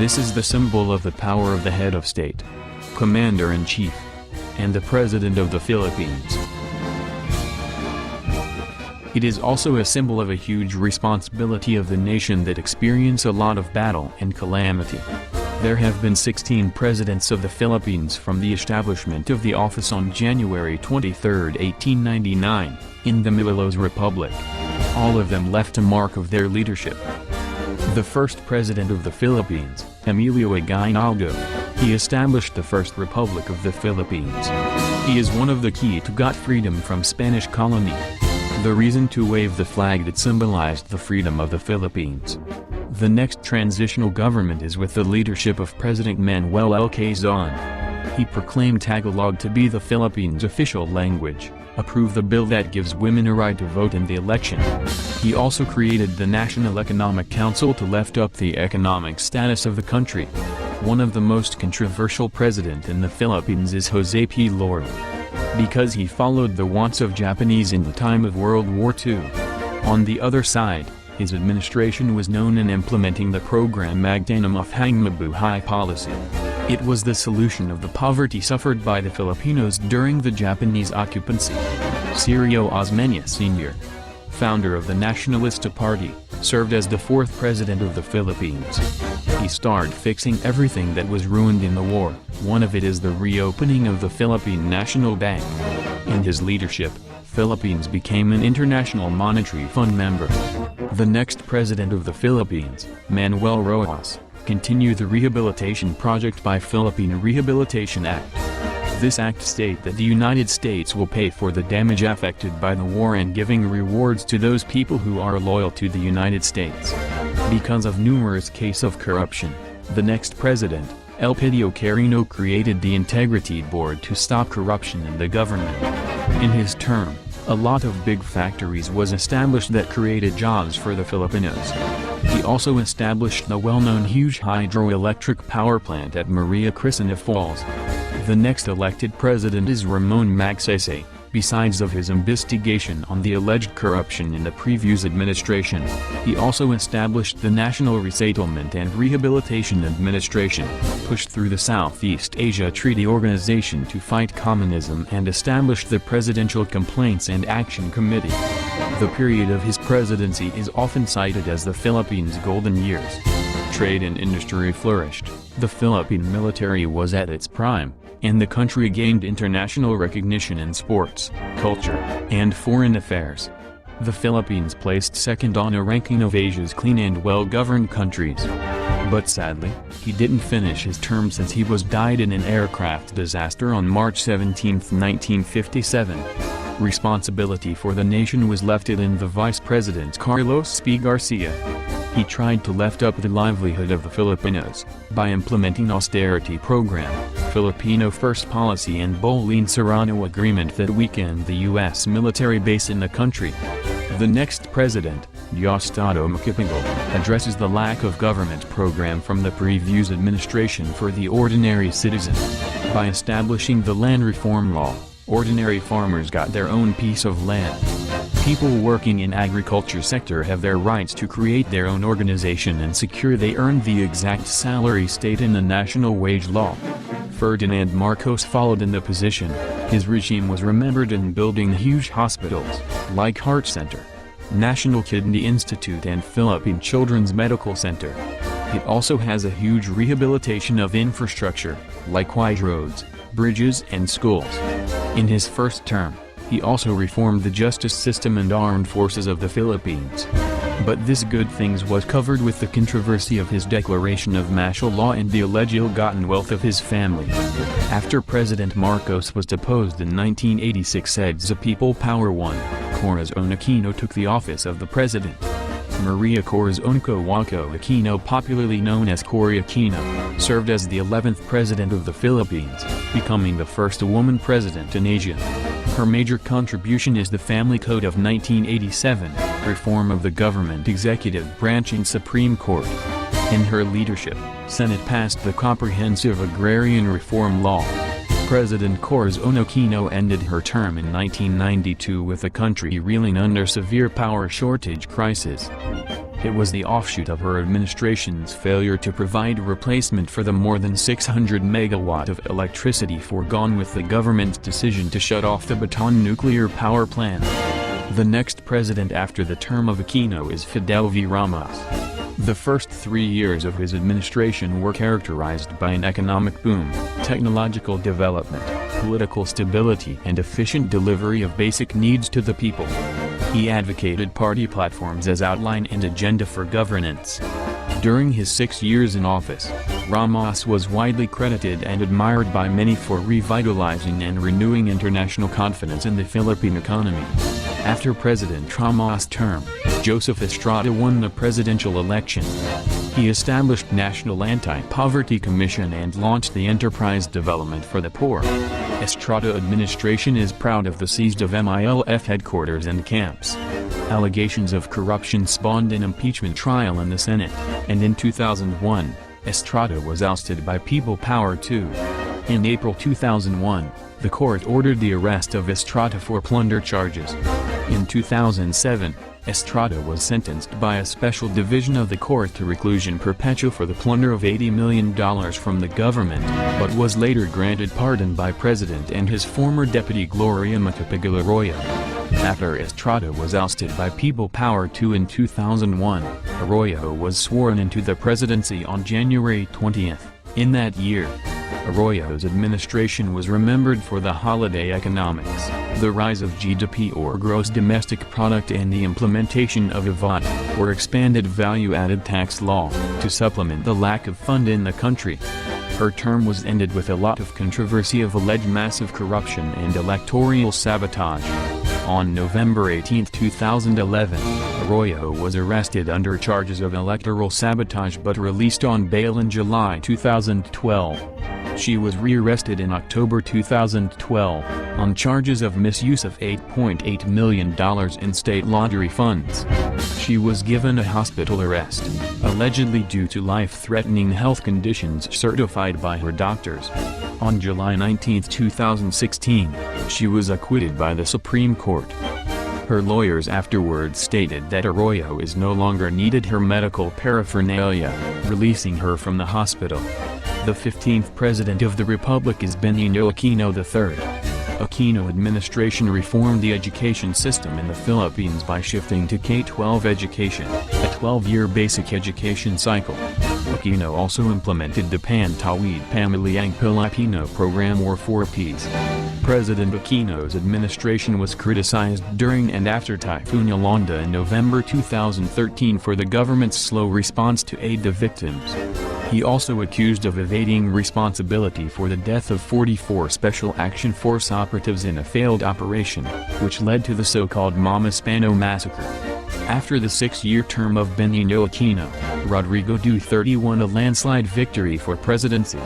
This is the symbol of the power of the head of state, commander-in-chief, and the president of the Philippines. It is also a symbol of a huge responsibility of the nation that experience a lot of battle and calamity. There have been 16 presidents of the Philippines from the establishment of the office on January 23, 1899, in the Malolos Republic. All of them left a mark of their leadership. The first president of the Philippines, Emilio Aguinaldo, he established the first republic of the Philippines. He is one of the key to got freedom from Spanish colony. The reason to wave the flag that symbolized the freedom of the Philippines. The next transitional government is with the leadership of President Manuel L. Quezon. He proclaimed Tagalog to be the Philippines' official language, approved the bill that gives women a right to vote in the election. He also created the National Economic Council to lift up the economic status of the country. One of the most controversial president in the Philippines is Jose P. Laurel, because he followed the wants of Japanese in the time of World War II. On the other side, his administration was known in implementing the program Magtanim of mabuhay policy. It was the solution of the poverty suffered by the Filipinos during the Japanese occupancy. Sergio Osmeña Sr., founder of the Nacionalista Party, served as the fourth president of the Philippines. He started fixing everything that was ruined in the war. One of it is the reopening of the Philippine National Bank. In his leadership, Philippines became an International Monetary Fund member. The next president of the Philippines, Manuel Rojas, continued the rehabilitation project by Philippine Rehabilitation Act. This act states that the United States will pay for the damage affected by the war and giving rewards to those people who are loyal to the United States. Because of numerous cases of corruption, the next president, Elpidio Quirino, created the Integrity Board to stop corruption in the government. In his term, a lot of big factories was established that created jobs for the Filipinos. He also established the well-known huge hydroelectric power plant at Maria Cristina Falls. The next elected president is Ramon Magsaysay. Besides of his investigation on the alleged corruption in the previous administration, he also established the National Resettlement and Rehabilitation Administration, pushed through the Southeast Asia Treaty Organization to fight communism, and established the Presidential Complaints and Action Committee. The period of his presidency is often cited as the Philippines' golden years. Trade and industry flourished, the Philippine military was at its prime, and the country gained international recognition in sports, culture, and foreign affairs. The Philippines placed second on a ranking of Asia's clean and well-governed countries. But sadly, he didn't finish his term since he was died in an aircraft disaster on March 17, 1957. Responsibility for the nation was lefted in the Vice President Carlos P. Garcia. He tried to lift up the livelihood of the Filipinos by implementing austerity program, Filipino First policy, and Boleyn Serrano agreement that weakened the U.S. military base in the country. The next president, Diosdado Macapagal, addresses the lack of government program from the previous administration for the ordinary citizen. By establishing the land reform law, ordinary farmers got their own piece of land. People working in agriculture sector have their rights to create their own organization and secure they earn the exact salary stated in the national wage law. Ferdinand Marcos followed in the position. His regime was remembered in building huge hospitals, like Heart Center, National Kidney Institute, and Philippine Children's Medical Center. It also has a huge rehabilitation of infrastructure, like wide roads, bridges, and schools. In his first term, he also reformed the justice system and armed forces of the Philippines. But this good things was covered with the controversy of his declaration of martial law and the alleged ill-gotten wealth of his family. After President Marcos was deposed in 1986, EDSA People Power won, Corazon Aquino took the office of the president. Maria Corazon Aquino, popularly known as Cory Aquino, served as the 11th president of the Philippines, becoming the first woman president in Asia. Her major contribution is the Family Code of 1987, reform of the government executive branch and Supreme Court. In her leadership, Senate passed the Comprehensive Agrarian Reform Law. President Corazon Aquino ended her term in 1992 with the country reeling under severe power shortage crisis. It was the offshoot of her administration's failure to provide replacement for the more than 600 megawatt of electricity foregone with the government's decision to shut off the Bataan nuclear power plant. The next president after the term of Aquino is Fidel V Ramos. The first 3 years of his administration were characterized by an economic boom, technological development, political stability and efficient delivery of basic needs to the people. He advocated party platforms as outline and agenda for governance. During his 6 years in office, Ramos was widely credited and admired by many for revitalizing and renewing international confidence in the Philippine economy. After President Ramos' term, Joseph Estrada won the presidential election. He established National Anti-Poverty Commission and launched the Enterprise Development for the Poor. Estrada administration is proud of the seized of MILF headquarters and camps. Allegations of corruption spawned an impeachment trial in the Senate, and in 2001, Estrada was ousted by People Power II. In April 2001, the court ordered the arrest of Estrada for plunder charges. In 2007, Estrada was sentenced by a special division of the court to reclusion perpetua for the plunder of $80 million from the government, but was later granted pardon by President and his former deputy Gloria Arroyo. After Estrada was ousted by People Power II in 2001, Arroyo was sworn into the presidency on January 20. In that year, Arroyo's administration was remembered for the holiday economics, the rise of GDP or gross domestic product and the implementation of a VAT, or expanded value-added tax law, to supplement the lack of fund in the country. Her term was ended with a lot of controversy of alleged massive corruption and electoral sabotage. On November 18, 2011, Arroyo was arrested under charges of electoral sabotage but released on bail in July 2012. She was rearrested in October 2012, on charges of misuse of $8.8 million in state lottery funds. She was given a hospital arrest, allegedly due to life-threatening health conditions certified by her doctors. On July 19, 2016, she was acquitted by the Supreme Court. Her lawyers afterwards stated that Arroyo is no longer needed her medical paraphernalia, releasing her from the hospital. The 15th President of the Republic is Benigno Aquino III. Aquino administration reformed the education system in the Philippines by shifting to K-12 education, a 12-year basic education cycle. Aquino also implemented the Pantawid Pamilyang Pilipino program or 4Ps. President Aquino's administration was criticized during and after Typhoon Yolanda in November 2013 for the government's slow response to aid the victims. He also accused of evading responsibility for the death of 44 Special Action Force operatives in a failed operation, which led to the so-called Mamaspano massacre. After the 6-year term of Benigno Aquino, Rodrigo Duterte won a landslide victory for presidency.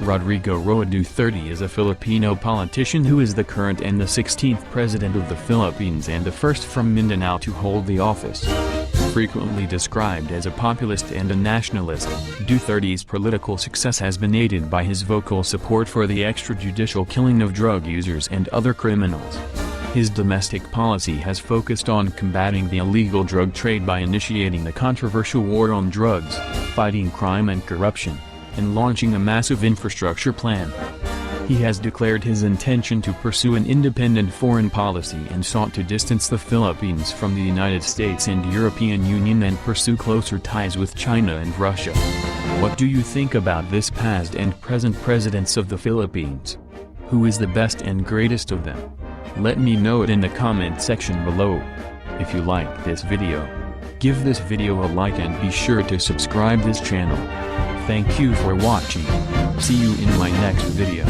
Rodrigo Duterte is a Filipino politician who is the current and the 16th president of the Philippines and the first from Mindanao to hold the office. Frequently described as a populist and a nationalist, Duterte's political success has been aided by his vocal support for the extrajudicial killing of drug users and other criminals. His domestic policy has focused on combating the illegal drug trade by initiating the controversial war on drugs, fighting crime and corruption, and launching a massive infrastructure plan. He has declared his intention to pursue an independent foreign policy and sought to distance the Philippines from the United States and European Union and pursue closer ties with China and Russia. What do you think about this past and present presidents of the Philippines? Who is the best and greatest of them? Let me know it in the comment section below. If you like this video, give this video a like and be sure to subscribe this channel. Thank you for watching. See you in my next video.